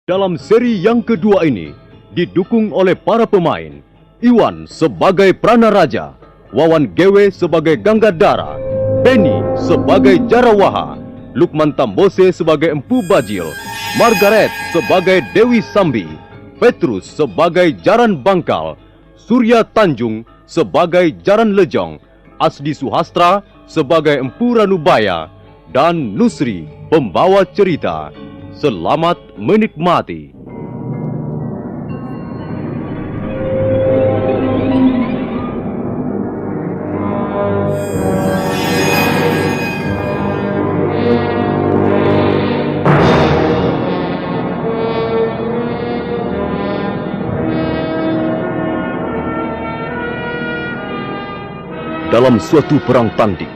Dalam seri yang kedua ini, didukung oleh para pemain, Iwan sebagai Pranaraja, Wawan Gewe sebagai Ganggadara, Penny sebagai Jarawaha, Lukman Tambose sebagai Empu Bajil, Margaret sebagai Dewi Sambi, Petrus sebagai Jaran Bangkal, Surya Tanjung sebagai Jaran Lejong, Asdi Suhastra sebagai Empu Ranubaya, dan Nusri pembawa cerita. Selamat menikmati. Dalam suatu perang tanding,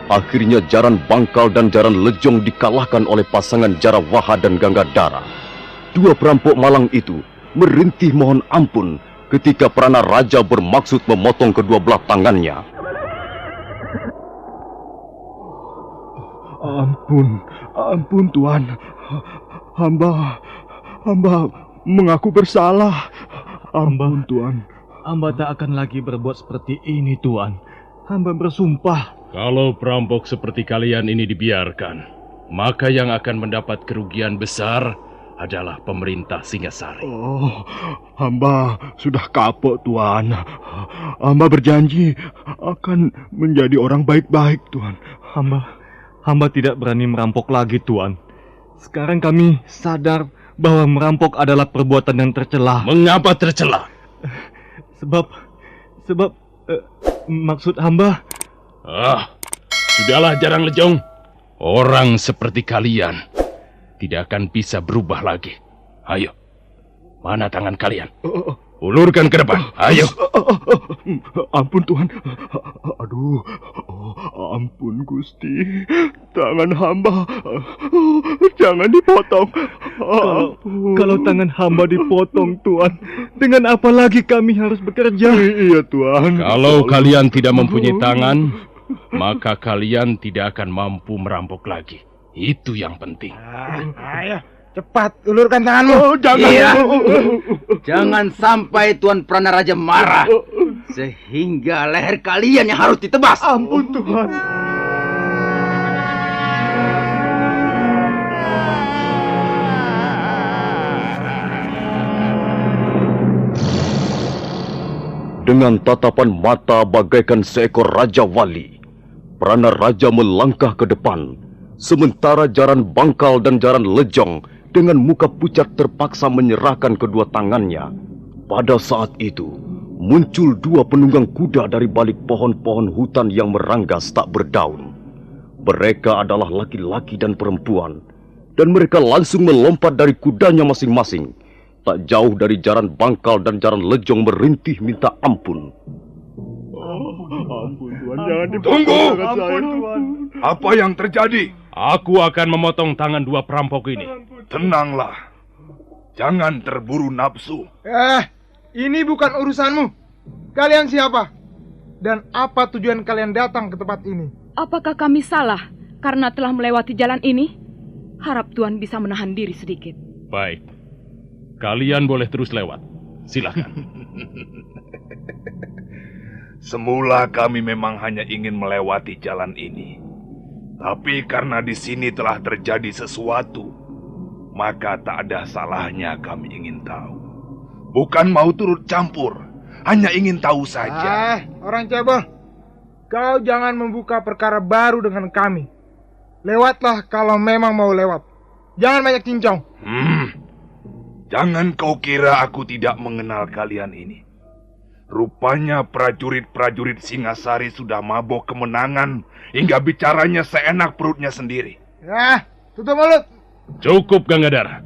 akhirnya Jaran Bangkal dan Jaran Lejong dikalahkan oleh pasangan Jarawaha dan Ganggadara. Dua perampok malang itu merintih mohon ampun ketika Pranaraja bermaksud memotong kedua belah tangannya. Ampun Tuan. Hamba mengaku bersalah. Ampun Tuan. Hamba tak akan lagi berbuat seperti ini, Tuan. Hamba bersumpah. Kalau perampok seperti kalian ini dibiarkan, maka yang akan mendapat kerugian besar adalah pemerintah Singasari. Oh, hamba sudah kapok, Tuan. Hamba berjanji akan menjadi orang baik-baik, Tuan. Hamba tidak berani merampok lagi, Tuan. Sekarang kami sadar bahwa merampok adalah perbuatan yang tercela. Mengapa tercela? Sebab maksud hamba... Sudahlah Jaran Lejong. Orang seperti kalian tidak akan bisa berubah lagi. Ayo, mana tangan kalian? Ulurkan ke depan, ayo. Ampun Tuhan. Aduh, ampun Gusti. Tangan hamba jangan dipotong. Kalau tangan hamba dipotong, Tuan, dengan apa lagi kami harus bekerja? Iya Tuan. Kalau kalian tidak mempunyai tangan, maka kalian tidak akan mampu merampok lagi. Itu yang penting. Ayo, cepat ulurkan tanganmu. Jangan. Iya. Jangan sampai Tuan Pranaraja marah, sehingga leher kalian yang harus ditebas. Ampun Tuhan. Dengan tatapan mata bagaikan seekor Raja Wali, Pranaraja melangkah ke depan, sementara Jaran Bangkal dan Jaran Lejong dengan muka pucat terpaksa menyerahkan kedua tangannya. Pada saat itu, muncul dua penunggang kuda dari balik pohon-pohon hutan yang meranggas tak berdaun. Mereka adalah laki-laki dan perempuan, dan mereka langsung melompat dari kudanya masing-masing. Tak jauh dari Jaran Bangkal dan Jaran Lejong merintih minta ampun. Ampun Tuhan, jangan dipotong. Tunggu! Tangan saya, Tuhan. Apa yang terjadi? Aku akan memotong tangan dua perampok ini. Tenanglah. Jangan terburu nafsu. Ini bukan urusanmu. Kalian siapa? Dan apa tujuan kalian datang ke tempat ini? Apakah kami salah karena telah melewati jalan ini? Harap Tuan bisa menahan diri sedikit. Baik. Kalian boleh terus lewat. Silakan. Semula kami memang hanya ingin melewati jalan ini. Tapi karena di sini telah terjadi sesuatu, maka tak ada salahnya kami ingin tahu. Bukan mau turut campur, hanya ingin tahu saja. Orang cebol, kau jangan membuka perkara baru dengan kami. Lewatlah kalau memang mau lewat. Jangan banyak cincong. Jangan kau kira aku tidak mengenal kalian ini. Rupanya prajurit-prajurit Singasari sudah mabok kemenangan hingga bicaranya seenak perutnya sendiri. Tutup mulut. Cukup, Ganggadara.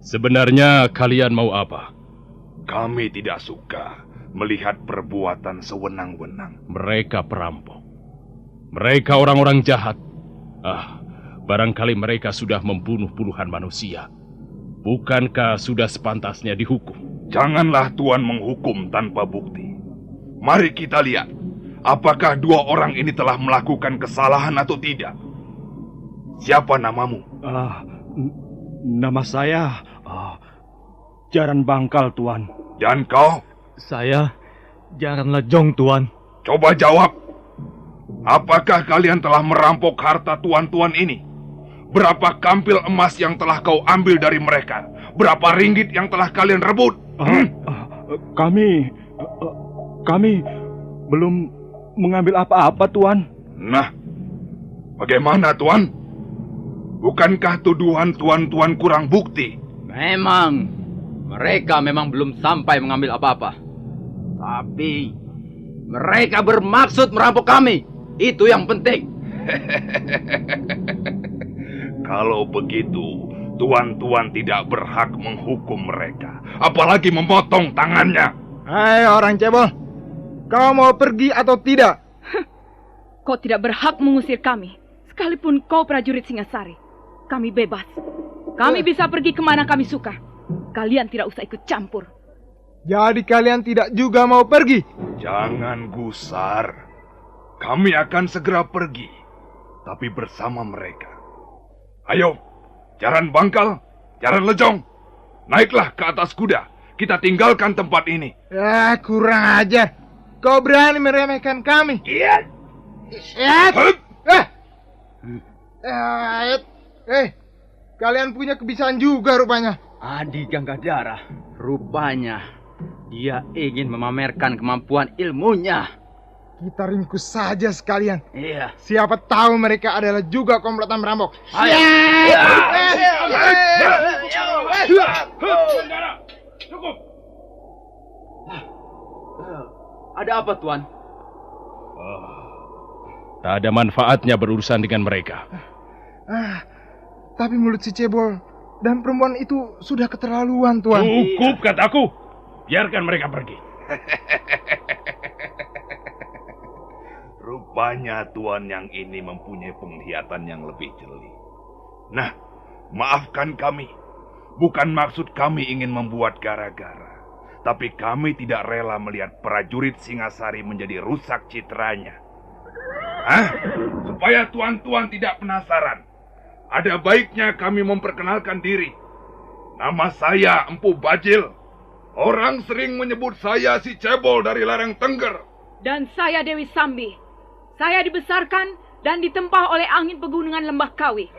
Sebenarnya kalian mau apa? Kami tidak suka melihat perbuatan sewenang-wenang. Mereka perampok. Mereka orang-orang jahat. Barangkali mereka sudah membunuh puluhan manusia. Bukankah sudah sepantasnya dihukum? Janganlah Tuan menghukum tanpa bukti. Mari kita lihat, apakah dua orang ini telah melakukan kesalahan atau tidak. Siapa namamu? Nama saya Jaran Bangkal, Tuan. Dan kau? Saya Jaran Lejong, Tuan. Coba jawab. Apakah kalian telah merampok harta tuan-tuan ini? Berapa kampil emas yang telah kau ambil dari mereka? Berapa ringgit yang telah kalian rebut? Kami belum mengambil apa-apa, Tuan. Nah, bagaimana, Tuan? Bukankah tuduhan tuan-tuan kurang bukti? Memang, mereka memang belum sampai mengambil apa-apa. Tapi, mereka bermaksud merampok kami. Itu yang penting. Kalau begitu, tuan-tuan tidak berhak menghukum mereka. Apalagi memotong tangannya. Hai orang cebol, kau mau pergi atau tidak? Kau tidak berhak mengusir kami. Sekalipun kau prajurit Singasari. Kami bebas. Kami bisa pergi kemana kami suka. Kalian tidak usah ikut campur. Jadi kalian tidak juga mau pergi? Jangan gusar. Kami akan segera pergi. Tapi bersama mereka. Ayo, Jaran Bangkal, Jaran Lejong. Naiklah ke atas kuda. Kita tinggalkan tempat ini. Ya, kurang ajar. Kau berani meremehkan kami. Iya. Kalian punya kebiasaan juga rupanya. Adi Ganggadara, rupanya dia ingin memamerkan kemampuan ilmunya. Kita ringkus saja sekalian. Iya. Siapa tahu mereka adalah juga komplotan merampok. Ayo. Cukup. Ada apa, Tuan? Tak ada manfaatnya berurusan dengan mereka. Tapi mulut si cebol dan perempuan itu sudah keterlaluan, Tuan. Cukup, kataku. Biarkan mereka pergi. Rupanya tuan yang ini mempunyai penglihatan yang lebih jeli. Nah, maafkan kami. Bukan maksud kami ingin membuat gara-gara. Tapi kami tidak rela melihat prajurit Singasari menjadi rusak citranya. Supaya tuan-tuan tidak penasaran. Ada baiknya kami memperkenalkan diri. Nama saya Empu Bajil. Orang sering menyebut saya si cebol dari lereng Tengger. Dan saya Dewi Sambi. Saya dibesarkan dan ditempa oleh angin pegunungan Lembah Kawi.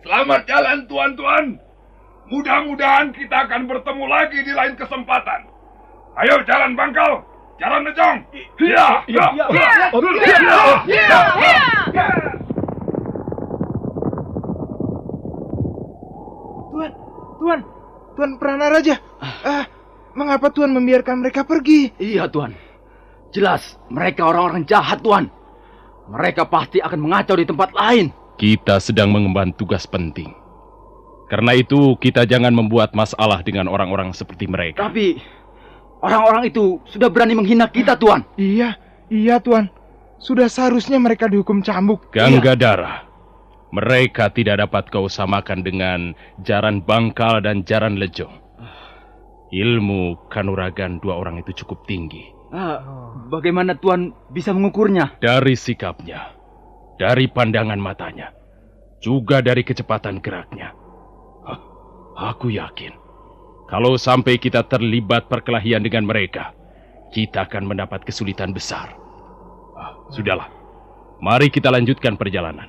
Selamat jalan tuan-tuan. Mudah-mudahan kita akan bertemu lagi di lain kesempatan. Ayo Jaran Bangkal, Jaran Lejong. Tuan Pranaraja. Mengapa Tuan membiarkan mereka pergi? Iya, Tuan. Jelas mereka orang-orang jahat, Tuan. Mereka pasti akan mengacau di tempat lain. Kita sedang mengemban tugas penting. Karena itu kita jangan membuat masalah dengan orang-orang seperti mereka. Tapi orang-orang itu sudah berani menghina kita, Tuan. Iya Tuan. Sudah seharusnya mereka dihukum cambuk. Ganggadara, mereka tidak dapat kau samakan dengan Jaran Bangkal dan Jaran Lejong. Ilmu kanuragan dua orang itu cukup tinggi. Bagaimana Tuan bisa mengukurnya? Dari sikapnya, dari pandangan matanya, juga dari kecepatan geraknya. Aku yakin, kalau sampai kita terlibat perkelahian dengan mereka, kita akan mendapat kesulitan besar. Sudahlah, mari kita lanjutkan perjalanan.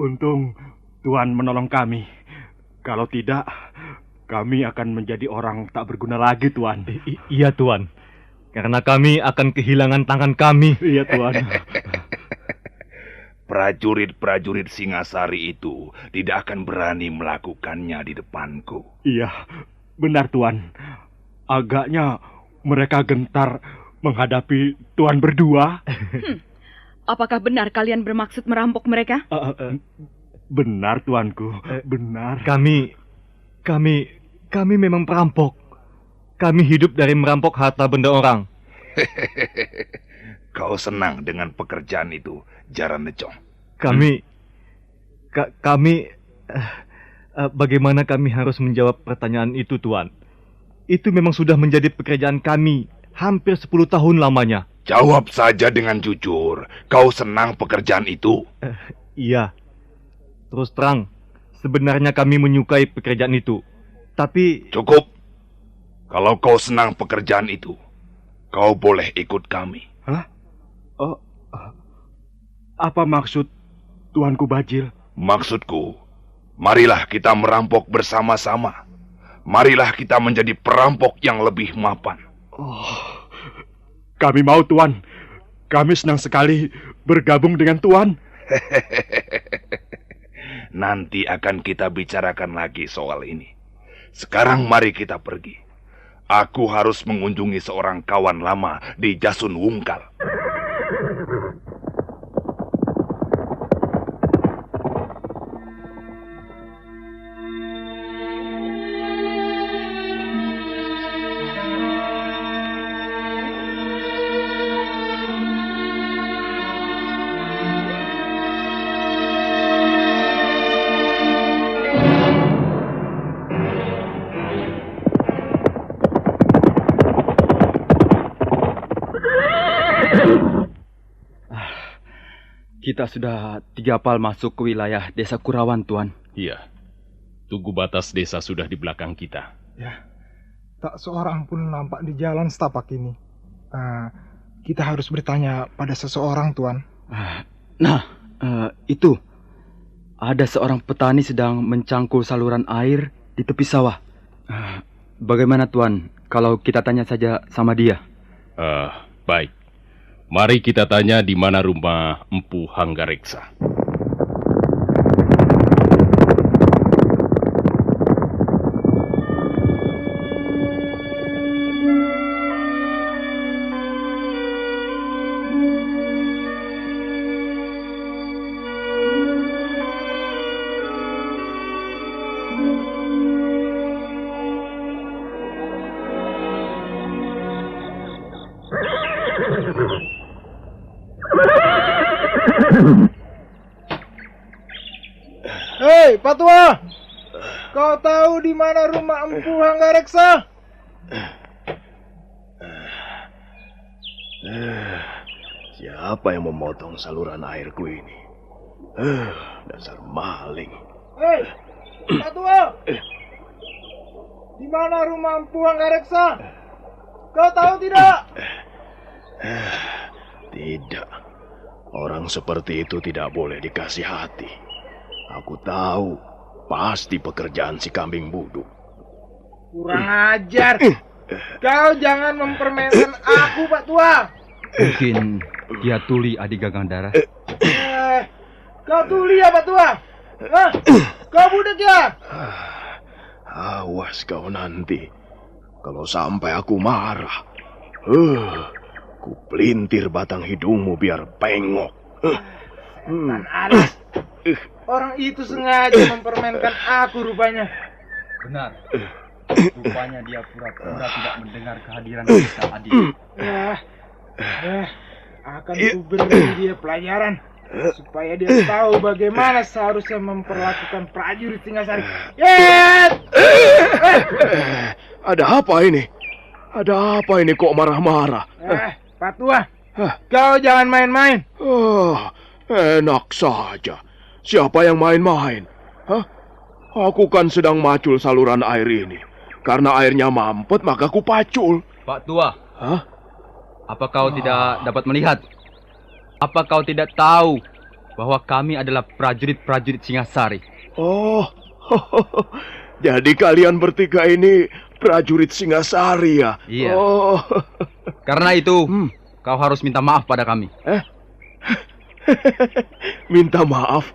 Untung Tuan menolong kami. Kalau tidak, kami akan menjadi orang tak berguna lagi, Tuan. Iya, Tuan. Karena kami akan kehilangan tangan kami. Iya, Tuan. Prajurit-prajurit Singasari itu tidak akan berani melakukannya di depanku. Iya, benar, Tuan. Agaknya mereka gentar menghadapi Tuan berdua. Apakah benar kalian bermaksud merampok mereka? Benar, Tuanku. Benar. Kami memang perampok. Kami hidup dari merampok harta benda orang. Kau senang dengan pekerjaan itu, Jaran Lejong? Kami... bagaimana kami harus menjawab pertanyaan itu, Tuan? Itu memang sudah menjadi pekerjaan kami hampir 10 tahun lamanya. Jawab saja dengan jujur. Kau senang pekerjaan itu? Iya. Terus terang, sebenarnya kami menyukai pekerjaan itu. Tapi... Cukup. Kalau kau senang pekerjaan itu, kau boleh ikut kami. Hah? Oh, apa maksud Tuanku Bajil? Maksudku, marilah kita merampok bersama-sama. Marilah kita menjadi perampok yang lebih mapan. Oh, kami mau, Tuan. Kami senang sekali bergabung dengan Tuan. Nanti akan kita bicarakan lagi soal ini. Sekarang mari kita pergi. Aku harus mengunjungi seorang kawan lama di Jasun Wungkal. Kita sudah 3 pal masuk ke wilayah desa Kurawan, Tuan. Iya. Tugu batas desa sudah di belakang kita. Ya, tak seorang pun nampak di jalan setapak ini. Kita harus bertanya pada seseorang, Tuan. Itu. Ada seorang petani sedang mencangkul saluran air di tepi sawah. Bagaimana, Tuan, kalau kita tanya saja sama dia? Baik. Mari kita tanya di mana rumah Empu Hanggareksa. Hei, Pak Tua! Kau tahu di mana rumah Empu Hanggareksa? Siapa yang memotong saluran airku ini? Dasar maling. Hei, Pak Tua! Di mana rumah Empu Hanggareksa? Kau tahu tidak? Tidak. Orang seperti itu tidak boleh dikasih hati. Aku tahu, pasti pekerjaan si kambing buduk. Kurang ajar. Kau jangan mempermainkan aku, Pak Tua. Mungkin dia Tuli adik Gagang Darah. Kau Tuli ya, Pak Tua? Kau budak ya? Awas kau nanti. Kalau sampai aku marah. Ku pelintir batang hidungmu biar pengok. Tan alis. Orang itu sengaja mempermainkan aku rupanya. Benar. Rupanya dia pura-pura tidak mendengar kehadiran kita, adik. Akan ku beri dia pelajaran supaya dia tahu bagaimana seharusnya memperlakukan prajurit Singasari. Ada apa ini? Ada apa ini kok marah-marah? Pak Tua, kau jangan main-main. Enak saja. Siapa yang main-main? Aku kan sedang macul saluran air ini. Karena airnya mampet, maka ku pacul. Pak Tua, apa kau tidak dapat melihat? Apa kau tidak tahu bahwa kami adalah prajurit-prajurit Singasari? Jadi kalian bertiga ini prajurit Singasari ya? Iya. Karena itu, kau harus minta maaf pada kami. Minta maaf?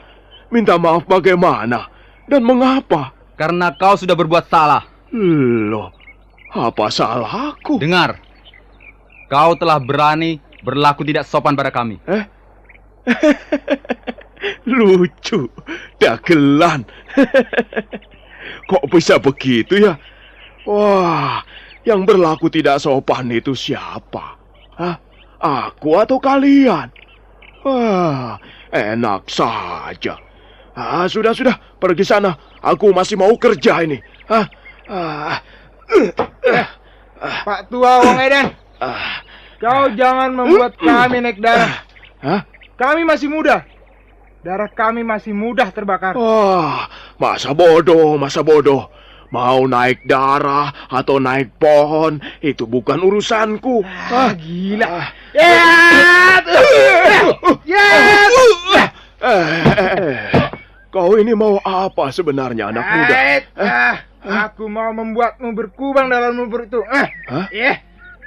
Minta maaf bagaimana? Dan mengapa? Karena kau sudah berbuat salah. Loh, apa salahku? Dengar, kau telah berani berlaku tidak sopan pada kami. Lucu, dagelan. Kok bisa begitu ya? Wah, yang berlaku tidak sopan itu siapa? Aku atau kalian? Wah, enak saja. Sudah, pergi sana. Aku masih mau kerja ini. Pak Tua Wong Edan, kau jangan membuat kami naik darah. Kami masih muda. Darah kami masih mudah terbakar. Masa bodoh. Mau naik darah atau naik pohon, itu bukan urusanku. Gila. Kau ini mau apa sebenarnya, anak muda? Aku mau membuatmu berkubang dalam lumpur itu.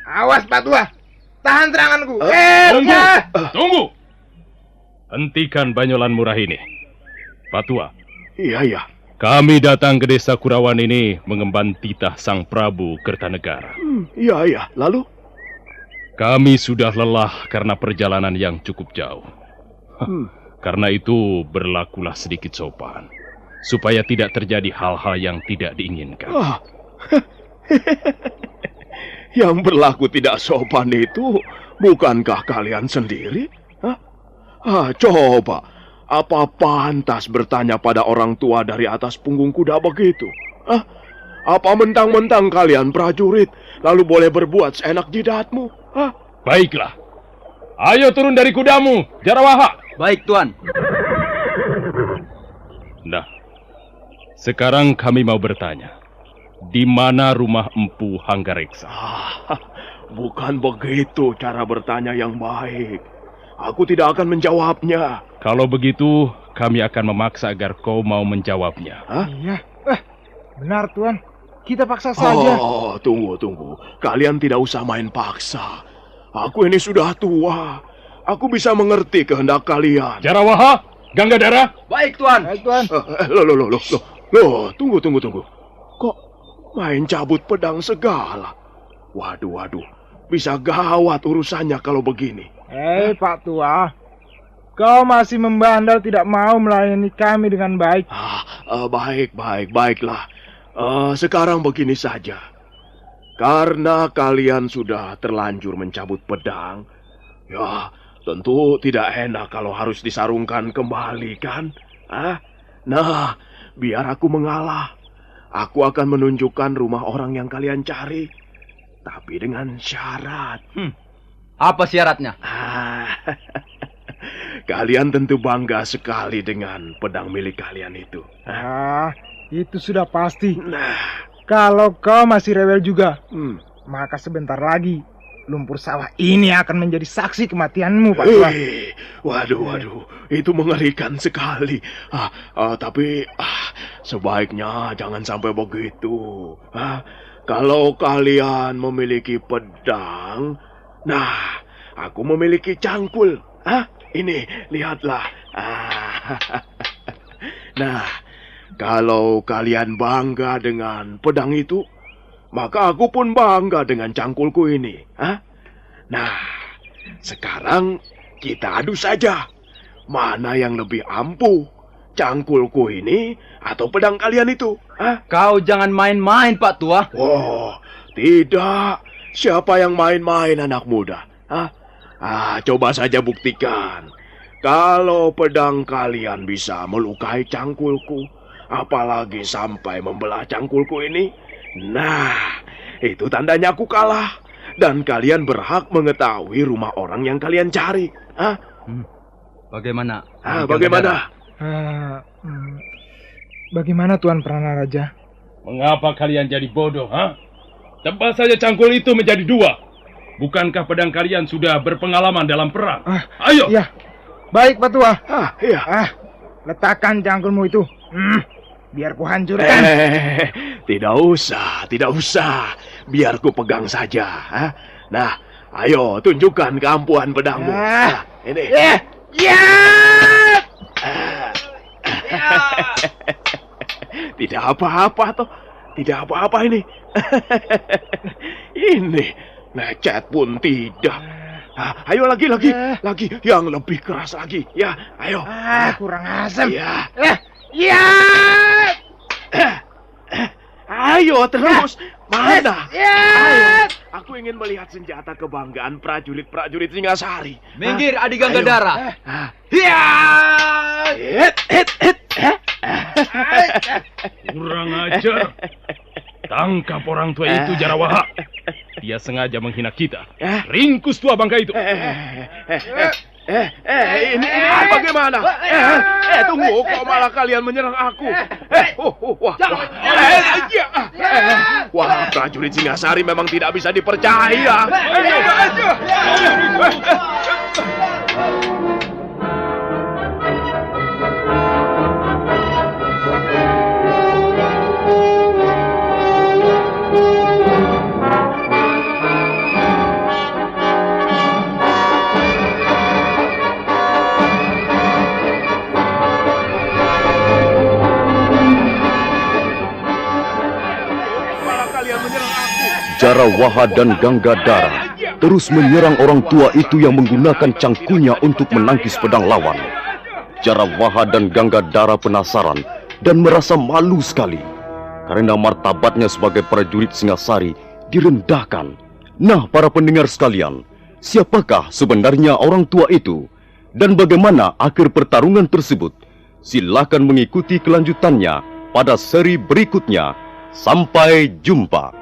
Awas Pak Tua, tahan seranganku. Tunggu. Hentikan banyolan murah ini. Pak Tua. Iya. Kami datang ke desa Kurawan ini mengemban titah Sang Prabu Kertanegara. Iya. Lalu? Kami sudah lelah karena perjalanan yang cukup jauh. Karena itu berlakulah sedikit sopan, supaya tidak terjadi hal-hal yang tidak diinginkan. Yang berlaku tidak sopan itu bukankah kalian sendiri? Coba, apa pantas bertanya pada orang tua dari atas punggung kuda begitu? Apa mentang-mentang kalian prajurit, lalu boleh berbuat seenak jidatmu? Baiklah, ayo turun dari kudamu, Jarawaha. Baik, Tuan. Nah, sekarang kami mau bertanya, di mana rumah Empu Hanggareksa? Bukan begitu cara bertanya yang baik. Aku tidak akan menjawabnya. Kalau begitu, kami akan memaksa agar kau mau menjawabnya. Iya. Benar, Tuan. Kita paksa saja. Tunggu. Kalian tidak usah main paksa. Aku ini sudah tua. Aku bisa mengerti kehendak kalian. Jarawaha, Ganggadara. Baik, Tuan. Loh, tunggu. Kok main cabut pedang segala? Waduh. Bisa gawat urusannya kalau begini. Pak Tua. Kau masih membandel tidak mau melayani kami dengan baik. Baiklah. Sekarang begini saja. Karena kalian sudah terlanjur mencabut pedang, ya tentu tidak enak kalau harus disarungkan kembali, kan? Nah, biar aku mengalah. Aku akan menunjukkan rumah orang yang kalian cari. Tapi dengan syarat. Apa syaratnya? Kalian tentu bangga sekali dengan pedang milik kalian itu. Itu sudah pasti. Nah, kalau kau masih rewel juga, maka sebentar lagi lumpur sawah ini akan menjadi saksi kematianmu, Pak Tua. Waduh, itu mengerikan sekali. Tapi sebaiknya jangan sampai begitu. Kalau kalian memiliki pedang, nah, aku memiliki cangkul. Ini, lihatlah. Nah, kalau kalian bangga dengan pedang itu, maka aku pun bangga dengan cangkulku ini. Nah, sekarang kita adu saja. Mana yang lebih ampuh? Cangkulku ini atau pedang kalian itu? Kau jangan main-main, Pak Tua. Tidak. Siapa yang main-main, anak muda? Coba saja buktikan. Kalau pedang kalian bisa melukai cangkulku, apalagi sampai membelah cangkulku ini, nah, itu tandanya aku kalah. Dan kalian berhak mengetahui rumah orang yang kalian cari. Bagaimana? Bagaimana? Bagaimana Tuan Pranaraja? Mengapa kalian jadi bodoh, Tebas saja cangkul itu menjadi dua. Bukankah pedang kalian sudah berpengalaman dalam perang? Ayo! Iya. Baik, Pak Tua. Iya. Letakkan cangkulmu itu. Biar ku hancurkan. Tidak usah. Biar ku pegang saja. Nah, ayo tunjukkan keampuhan pedangmu. Ini. Tidak apa-apa toh. Tidak apa-apa ini. Ini lecet pun tidak. Ayo lagi yang lebih keras lagi. Ya, ayo. Kurang asam. Ya. Ayo terus. Mana? Aku ingin melihat senjata kebanggaan prajurit-prajurit Singasari. Minggir, Adi Gangadara. Hiya! Kurang ajar. Tangkap orang tua itu, Jarawaha. Dia sengaja menghina kita. Ringkus tua bangka itu. Ini bagaimana? Tunggu, kok malah kalian menyerang aku? Wah, prajurit Singasari memang tidak bisa dipercaya. Jarawaha dan Gangadara terus menyerang orang tua itu yang menggunakan cangkunya untuk menangkis pedang lawan. Jarawaha dan Gangadara penasaran dan merasa malu sekali karena martabatnya sebagai prajurit Singasari direndahkan. Nah, para pendengar sekalian, siapakah sebenarnya orang tua itu dan bagaimana akhir pertarungan tersebut? Silakan mengikuti kelanjutannya pada seri berikutnya. Sampai jumpa.